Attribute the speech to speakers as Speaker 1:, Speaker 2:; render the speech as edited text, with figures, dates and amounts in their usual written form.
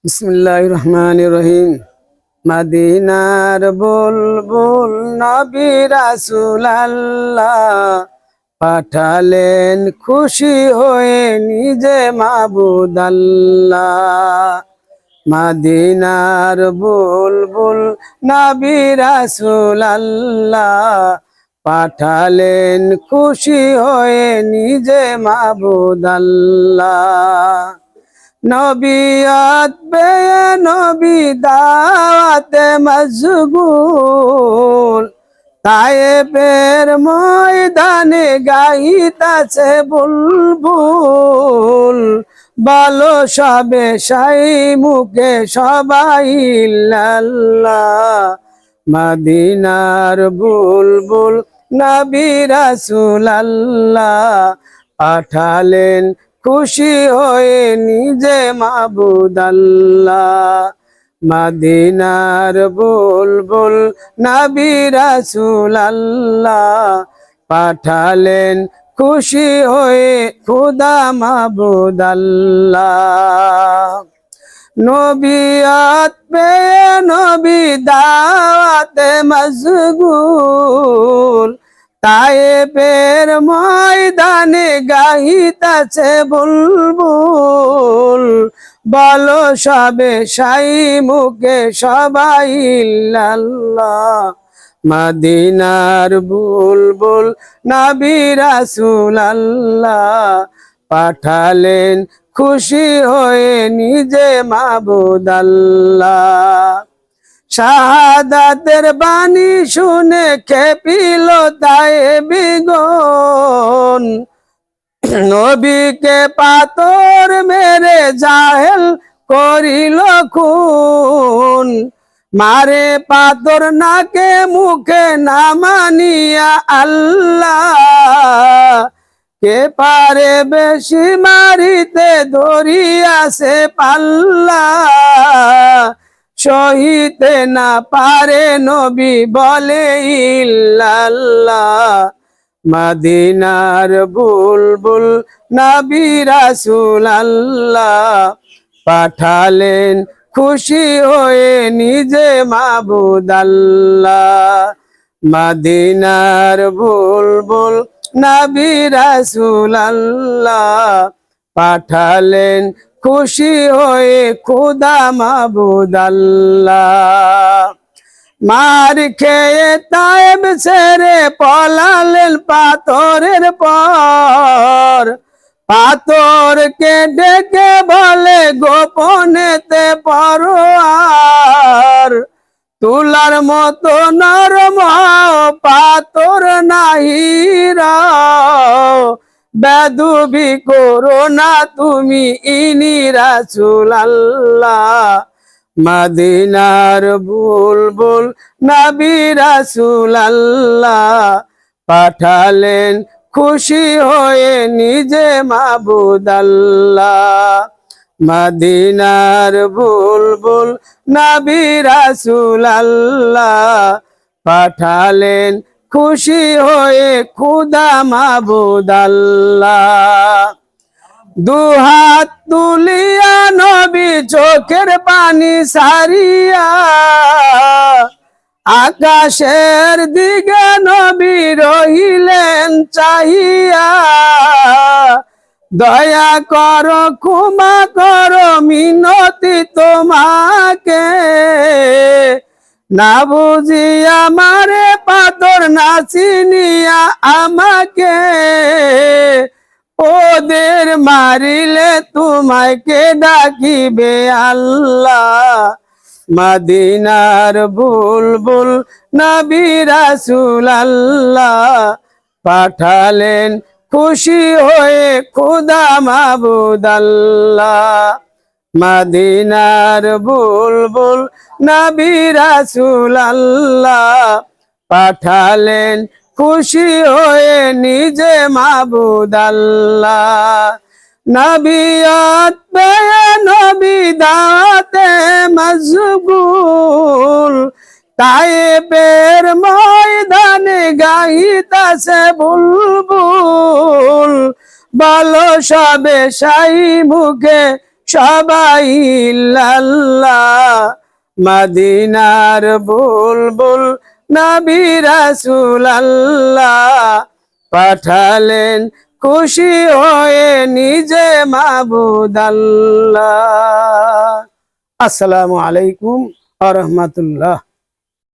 Speaker 1: বিসমিল্লাহির রহমানির রহিম। মদিনার বুলবুল নবী রাসূল আল্লাহ পাঠালেন খুশি হয়ে নিজে মাবুদ আল্লাহ। মদিনার বুলবুল নবী রাসূল আল্লাহ পাঠালেন খুশি হয়ে নিজে মাবুদ আল্লাহ। নবিয়ত পেয়ে নবী দাওয়াতে মশগুল, তায়েফের ময়দানে গাইতাছে বুলবুল। বলো সবে সাই মুখে সবাই ইল্লাল্লাহ। মদিনার বুলবুল নবী রাসূল আল্লাহ পাঠালেন খুশি হয়ে নিজে মাবুদ আল্লাহ। মদিনার বুলবুল নবী রাসূল আল্লাহ পাঠালেন খুশি হয়ে খুদা মাবুদ আল্লাহ। নবিয়ত পেয়ে নবী দাওয়াতে মশগুল, তায়েফের ময়দানে গাইতাছে বুলবুল। বলো সবে সাই মুখে সবাই ইল্লাল্লাহ। মদিনার বুলবুল নবী রাসূল আল্লাহ পাঠালেন খুশি হয়ে নিজে মাবুদ আল্লাহ। শাহাদাতের বাণী শুনে খেপিল তায়েফিগণ, নবীকে পাথর মেরে জাহেল করিল খুন। মারে পাথর নাকে মুখে না মানিয়া আল্লাহ, কে পারে বেশি মারিতে ধরিয়াছে পাল্লা। সহিতে না পারে নবী বলে ইল্লাল্লাহ। মদিনার বুলবুল নবী রাসূল আল্লাহ পাঠালেন খুশি হয়ে নিজে মাবুদ আল্লাহ। মদিনার বুলবুল নবী রাসূল আল্লাহ পাঠালেন খুশি হয়ে খুদা মাবুদ আল্লাহ। মার খেয়ে তায়েব ছেড়ে পলালেন পাথরের পর, পাথরকে ডেকে বলে গোপনেতে পরোয়ার। তুলার মতো নরম পাথর নাহিরা, বেদুবি করো না তুমি ইনি রাসূল আল্লাহ। মদিনার বুলবুল নবী রাসূল আল্লাহ পাঠালেন খুশি হয়ে নিজে মাবুদ আল্লাহ। মদিনার বুলবুল নবী রাসূল আল্লাহ পাঠালেন খুশি হয়ে খুদা মাবুদ আল্লাহ। দুহাত তুলিয়া নবী চোখের পানি সারিয়া, আকাশের দিকে নবী রহিলেন চাহিয়া। দয়া করো ক্ষমা করো মিনতি তোমাকে, না বুঝিয়া মারে পাথর না চিনিয়া আমাকে। ওদের মারিলে তোমায় কে ডাকিবে আল্লাহ। মদিনার বুলবুল নবী রাসূল আল্লাহ পাঠালেন খুশি হয়ে খুদা মাবুদ আল্লাহ। মদিনার বুলবুল নবী রাসূল আল্লাহ পাঠালেন খুশি হয়ে নিজে মাবুদ আল্লাহ। নবিয়ত পেয়ে নবী দাওয়াতে মশগুল, তায়েফের ময়দানে গাইতাছে বুলবুল। বলো সবে সাই মুখে সবাই ইল্লাল্লাহ। আল্লাহ মদিনার বুলবুল নবী রাসূল আল্লাহ পাঠালেন খুশি হয়ে নিজে মাবুদ আল্লাহ। আসসালামু আলাইকুম ওয়া রাহমাতুল্লাহ।